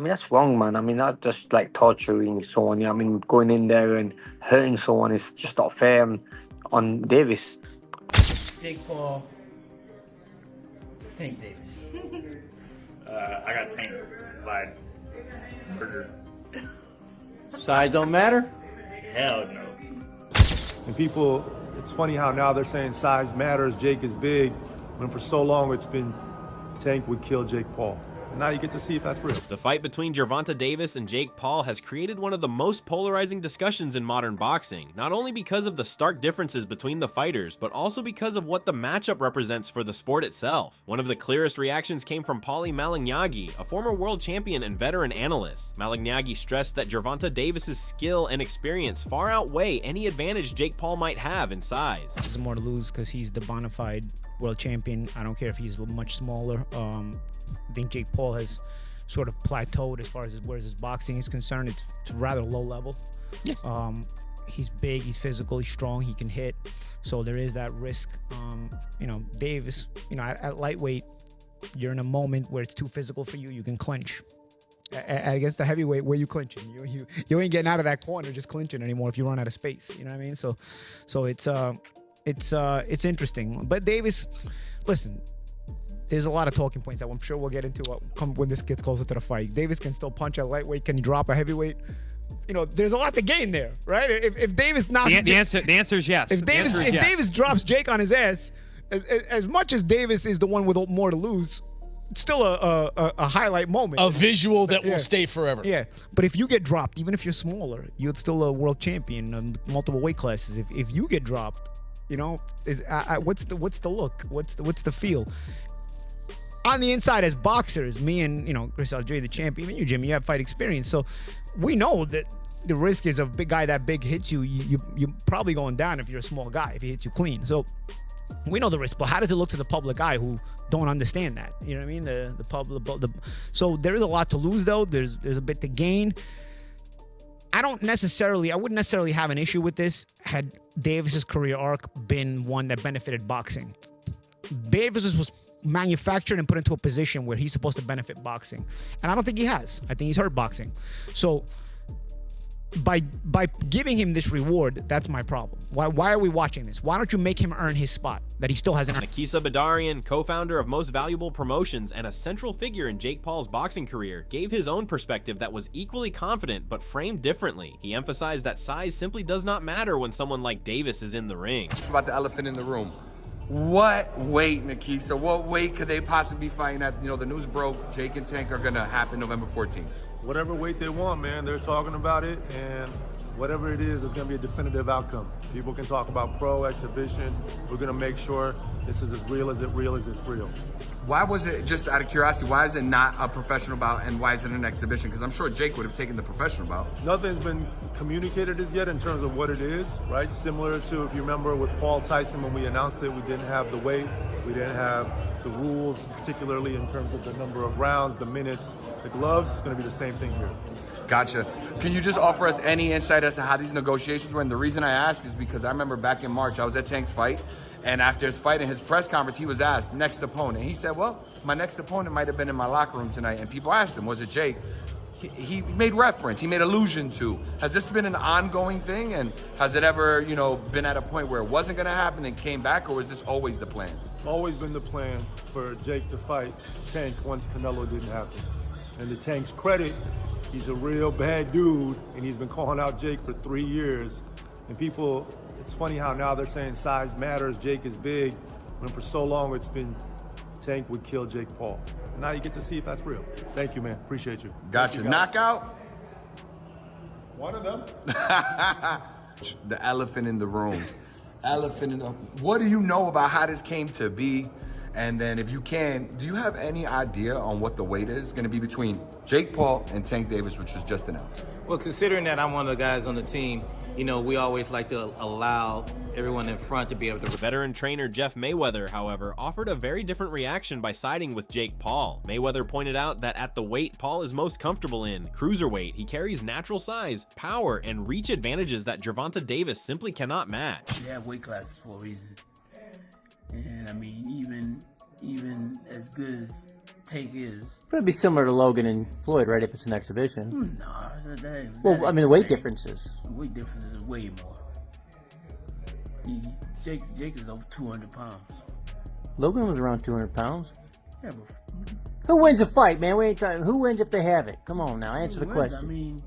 mean, that's wrong, man. I mean, that's just like torturing someone. Yeah, I mean, going in there and hurting someone is just not fair on Davis. Jake Paul, Tank Davis. I got Tank by murder. Side don't matter? Hell no. And people, it's funny how now they're saying size matters, Jake is big, when for so long it's been Tank would kill Jake Paul. And now you get to see if that's real. The fight between Gervonta Davis and Jake Paul has created one of the most polarizing discussions in modern boxing, not only because of the stark differences between the fighters, but also because of what the matchup represents for the sport itself. One of the clearest reactions came from Paulie Malignaggi, a former world champion and veteran analyst. Malignaggi stressed that Gervonta Davis's skill and experience far outweigh any advantage Jake Paul might have in size. There's more to lose because he's the bona fide world champion. I don't care if he's much smaller. I think Jake Paul has sort of plateaued as far as where his boxing is concerned. It's rather low level. Yeah. He's big, he's physical, he's strong, he can hit. So there is that risk. You know, Davis, you know, at lightweight, you're in a moment where it's too physical for you. You can clinch. Against the heavyweight, where you clinching? You ain't getting out of that corner just clinching anymore if you run out of space. You know what I mean? So it's interesting. But Davis, listen. There's a lot of talking points that I'm sure we'll get into when this gets closer to the fight. Davis can still punch at lightweight. Can he drop a heavyweight? You know, there's a lot to gain there, right? If Davis knocks the answer is yes. If Davis drops Jake on his ass, as much as Davis is the one with more to lose, it's still a highlight moment. A visual that will stay forever. Yeah, but if you get dropped, even if you're smaller, you're still a world champion, multiple weight classes. If you get dropped, you know, what's the look? What's the feel? On the inside, as boxers, me and, you know, Chris Algieri, the champion, even you, Jimmy, you have fight experience. So we know that the risk is a big guy that big hits you, you're probably going down if you're a small guy, if he hits you clean. So we know the risk, but how does it look to the public eye who don't understand that? You know what I mean? The public. So there is a lot to lose, though. There's a bit to gain. I wouldn't necessarily have an issue with this had Davis's career arc been one that benefited boxing. Davis was manufactured and put into a position where he's supposed to benefit boxing, and I don't think he has. I think he's hurt boxing. So by giving him this reward, that's my problem. Why are we watching this? Why don't you make him earn his spot that he still hasn't earned? Nakisa Badarian, co-founder of Most Valuable Promotions and a central figure in Jake Paul's boxing career, gave his own perspective that was equally confident but framed differently. He emphasized that size simply does not matter when someone like Davis is in the ring. It's about the elephant in the room. What weight, Nakisa? What weight could they possibly be fighting at? You know, the news broke, Jake and Tank are gonna happen November 14th. Whatever weight they want, man, they're talking about it, and whatever it is, there's gonna be a definitive outcome. People can talk about pro, exhibition. We're gonna make sure this is as real as it's real. Why was it, just out of curiosity, why is it not a professional bout and why is it an exhibition? Because I'm sure Jake would have taken the professional bout. Nothing's been communicated as yet in terms of what it is, right? Similar to, if you remember with Paul Tyson, when we announced it, we didn't have the weight, we didn't have the rules, particularly in terms of the number of rounds, the minutes, the gloves. It's gonna be the same thing here. Gotcha. Can you just offer us any insight as to how these negotiations went? The reason I ask is because I remember back in March, I was at Tank's fight, and after his fight in his press conference, he was asked, next opponent. He said, well, my next opponent might have been in my locker room tonight. And people asked him, was it Jake? He made reference, he made allusion to. Has this been an ongoing thing? And has it ever, you know, been at a point where it wasn't gonna happen and came back, or was this always the plan? Always been the plan for Jake to fight Tank once Canelo didn't happen. And to Tank's credit, he's a real bad dude, and he's been calling out Jake for 3 years. And people, it's funny how now they're saying size matters, Jake is big, when for so long it's been Tank would kill Jake Paul. And now you get to see if that's real. Thank you, man. Appreciate you. Gotcha. Knockout? One of them. The elephant in the room. What do you know about how this came to be? And then if you can, do you have any idea on what the weight is going to be between Jake Paul and Tank Davis, which was just announced? Well, considering that I'm one of the guys on the team, you know, we always like to allow everyone in front to be able to. Veteran trainer Jeff Mayweather, however, offered a very different reaction by siding with Jake Paul. Mayweather pointed out that at the weight Paul is most comfortable in, cruiserweight, he carries natural size, power, and reach advantages that Gervonta Davis simply cannot match. You have weight classes for a reason. And I mean, even as good as take is. But it'd be similar to Logan and Floyd, right? If it's an exhibition. Nah, Well, I mean, the weight differences. The weight difference is way more. Jake is over 200 pounds. Logan was around 200 pounds. Yeah, but Who wins a fight, man? We ain't talking, who wins if they have it? Come on now, answer the question. I mean,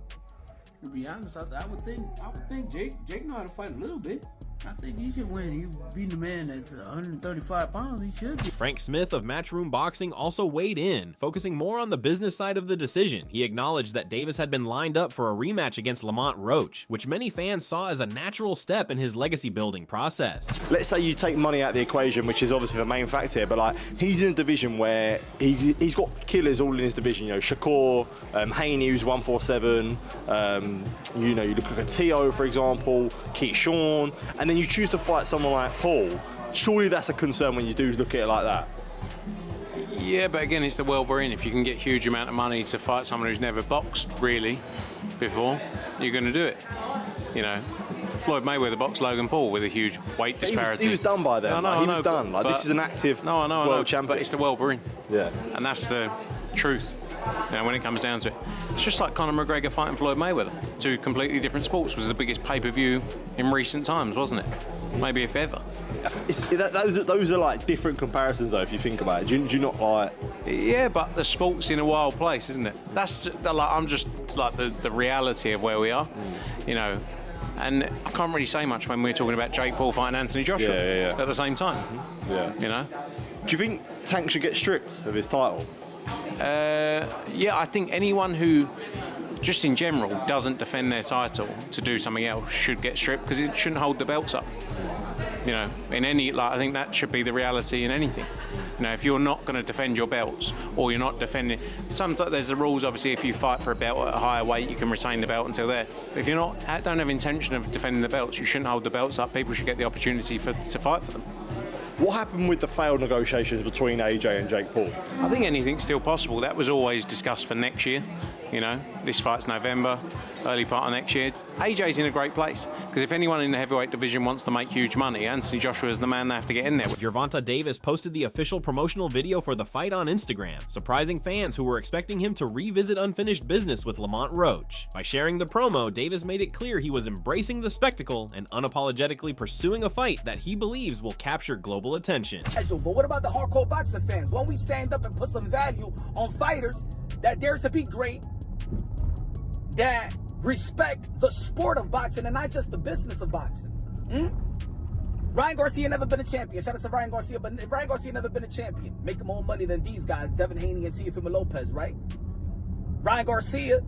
to be honest, I would think Jake know how to fight a little bit. I think he should win. You beat the man that's 135 pounds. He should be. Frank Smith of Matchroom Boxing also weighed in, focusing more on the business side of the decision. He acknowledged that Davis had been lined up for a rematch against Lamont Roach, which many fans saw as a natural step in his legacy building process. Let's say you take money out of the equation, which is obviously the main factor here, but like he's in a division where he's got killers all in his division. You know, Shakur, Haney, who's 147. You know, you look at Tio, for example, Keyshawn, and then you choose to fight someone like Paul. Surely that's a concern when you do look at it like that. Yeah, but again, it's the world we're in. If you can get a huge amount of money to fight someone who's never boxed really before, you're going to do it. You know, Floyd Mayweather boxed Logan Paul with a huge weight disparity. He was done by then. He was done. Like, this is an active world champion. But it's the world we're in. Yeah. And that's the truth. You know, when it comes down to it, it's just like Conor McGregor fighting Floyd Mayweather. Two completely different sports. It was the biggest pay-per-view in recent times, wasn't it? Maybe if ever. Those are like different comparisons, though. If you think about it, do you not like? Yeah, but the sport's in a wild place, isn't it? That's just, like, I'm just like the reality of where we are, you know. And I can't really say much when we're talking about Jake Paul fighting Anthony Joshua at the same time. Yeah. You know. Do you think Tank should get stripped of his title? Yeah, I think anyone who, just in general, doesn't defend their title to do something else should get stripped, because it shouldn't hold the belts up. You know, in any, like, I think that should be the reality in anything. You know, if you're not going to defend your belts, or you're not defending, sometimes there's the rules. Obviously, if you fight for a belt at a higher weight, you can retain the belt until there. But if you're not, don't have intention of defending the belts, you shouldn't hold the belts up. People should get the opportunity to fight for them. What happened with the failed negotiations between AJ and Jake Paul? I think anything's still possible. That was always discussed for next year. You know, this fight's November, early part of next year. AJ's in a great place, because if anyone in the heavyweight division wants to make huge money, Anthony Joshua is the man they have to get in there with. Gervonta Davis posted the official promotional video for the fight on Instagram, surprising fans who were expecting him to revisit unfinished business with Lamont Roach. By sharing the promo, Davis made it clear he was embracing the spectacle and unapologetically pursuing a fight that he believes will capture global attention. But what about the hardcore boxing fans? Won't we stand up and put some value on fighters that dare to be great, that respect the sport of boxing and not just the business of boxing? Ryan Garcia never been a champion. Shout out to Ryan Garcia, but Ryan Garcia never been a champion. Making more money than these guys, Devin Haney and Teofimo Lopez, right? Ryan Garcia,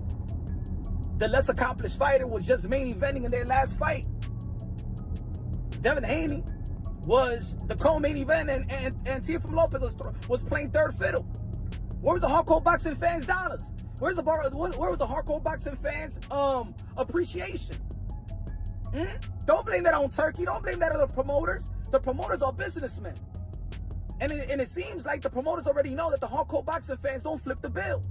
the less accomplished fighter, was just main eventing in their last fight. Devin Haney was the co-main event, and Teofimo Lopez was playing third fiddle. Where was the hardcore boxing fans' dollars? Where was the hardcore boxing fans' appreciation? Don't blame that on Turkey. Don't blame that on the promoters. The promoters are businessmen. And it seems like the promoters already know that the hardcore boxing fans don't flip the bill.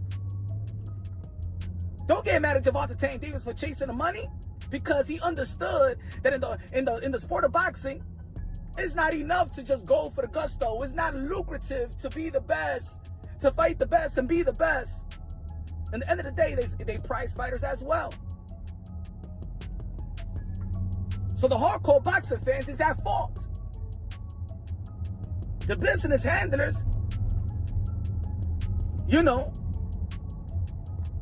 Don't get mad at Gervonta Davis for chasing the money, because he understood that in the sport of boxing, it's not enough to just go for the gusto. It's not lucrative to be the best, to fight the best and be the best. At the end of the day, they prize fighters as well. So the hardcore boxing fans is at fault. The business handlers, you know,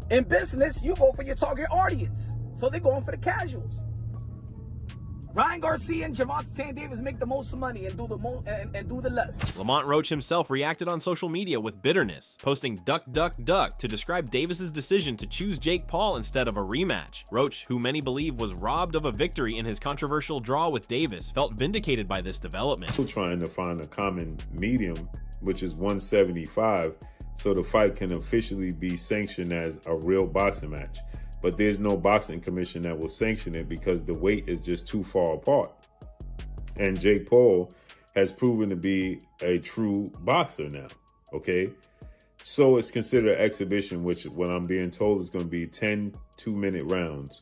in business, you go for your target audience. So they're going for the casuals. Ryan Garcia and Gervonta Davis make the most money and do the less. Lamont Roach himself reacted on social media with bitterness, posting "duck, duck, duck" to describe Davis's decision to choose Jake Paul instead of a rematch. Roach, who many believe was robbed of a victory in his controversial draw with Davis, felt vindicated by this development. Still trying to find a common medium, which is 175, so the fight can officially be sanctioned as a real boxing match. But there's no boxing commission that will sanction it because the weight is just too far apart. And Jake Paul has proven to be a true boxer now, okay? So it's considered an exhibition, which what I'm being told is going to be 10 2-minute rounds.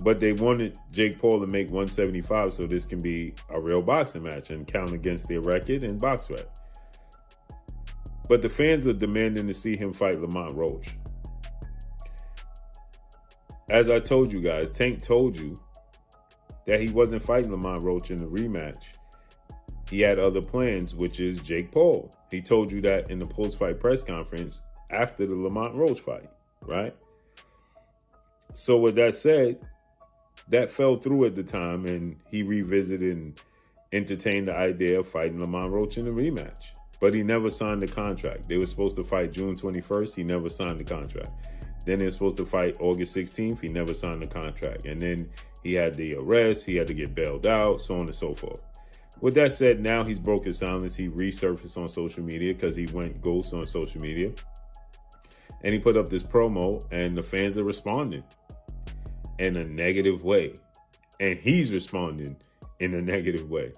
But they wanted Jake Paul to make 175 so this can be a real boxing match and count against their record and box rep. But the fans are demanding to see him fight Lamont Roach. As I told you guys, Tank told you that he wasn't fighting Lamont Roach in the rematch. He had other plans, which is Jake Paul. He told you that in the post-fight press conference after the Lamont Roach fight, right? So with that said, that fell through at the time, and he revisited and entertained the idea of fighting Lamont Roach in the rematch. But he never signed the contract. They were supposed to fight June 21st. He never signed the contract. Then they were supposed to fight August 16th. He never signed the contract. And then he had the arrest. He had to get bailed out, so on and so forth. With that said, now he's broke his silence. He resurfaced on social media because he went ghost on social media. And he put up this promo, and the fans are responding in a negative way. And he's responding in a negative way.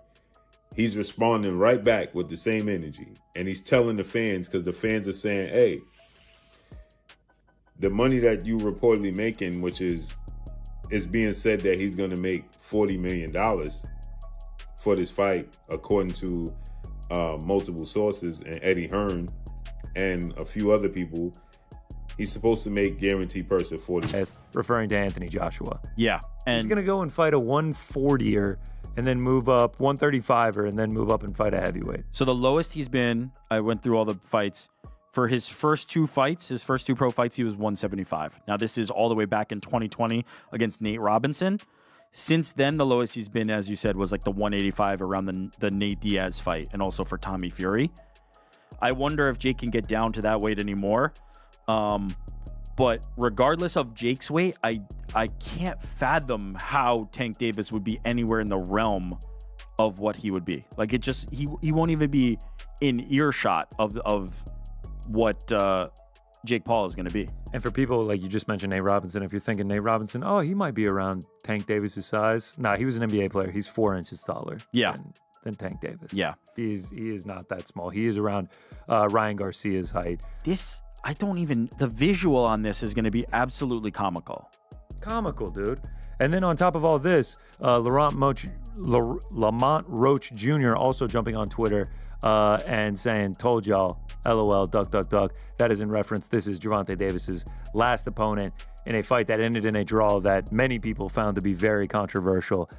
He's responding right back with the same energy. And he's telling the fans, because the fans are saying, hey, the money that you reportedly making, which is being said that he's going to make $40 million for this fight, according to multiple sources and Eddie Hearn and a few other people. He's supposed to make guaranteed purse of 40. Referring to Anthony Joshua. Yeah. And he's going to go and fight a 140er and then move up 135er and then move up and fight a heavyweight. So the lowest he's been, I went through all the fights. For his first two fights, his first two pro fights, he was 175. Now, this is all the way back in 2020 against Nate Robinson. Since then, the lowest he's been, as you said, was like the 185 around the Nate Diaz fight and also for Tommy Fury. I wonder if Jake can get down to that weight anymore. But regardless of Jake's weight, I can't fathom how Tank Davis would be anywhere in the realm of what he would be. Like, it just, he won't even be in earshot of what Jake Paul is going to be. And for people, like you just mentioned Nate Robinson, if you're thinking Nate Robinson, oh, he might be around Tank Davis's size. Nah, he was an NBA player. He's 4 inches taller than Tank Davis. Yeah. He is not that small. He is around Ryan Garcia's height. The visual on this is going to be absolutely comical. Comical, dude. And then on top of all this, Lamont Roach Jr. also jumping on Twitter and saying, told y'all, LOL, duck, duck, duck. That is in reference. This is Gervonta Davis's last opponent in a fight that ended in a draw that many people found to be very controversial.